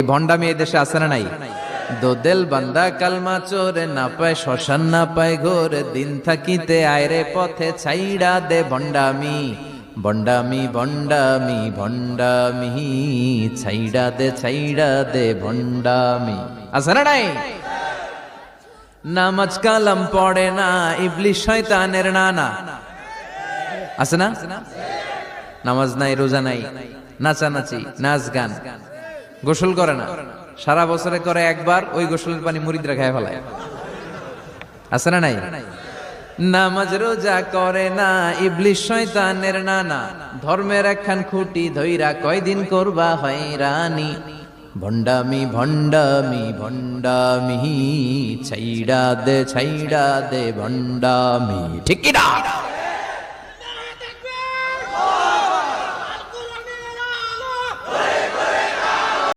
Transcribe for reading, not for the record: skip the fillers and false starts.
ভণ্ডামি এই দেশে আছে না নাই? দোদেল বান্দা কালমা চোরে, না পায় শ্মশান না পায় ঘোর, দিন থাকিতে আয়রে পথে ছাইড়া দে ভণ্ডামি। ভণ্ডামি ভণ্ডামি ভণ্ডামি, ছাইড়া দে ভণ্ডামি। আছে না নাই? নামাজ কালাম পড়ে না, ইবলিশ শয়তানের নানা। আছে না? নামাজ নাই, রোজা নাই, নাচানাচি, নাচ গান, গোসল করে না, সারা বছরে করে একবার, ওই গোসলের পানি মুরিদরা খায় ফেলায়। আছে না নাই? নামাজ রোজা করে না, ইবলিশ শয়তানের নানা, ধর্মের একখান খুঁটি ধইরা কয়দিন করবা হয়রানি। ভণ্ডামি ভণ্ডামি ভণ্ডামি, ছাইড়া দে ভণ্ডামি। ঠিক কি না?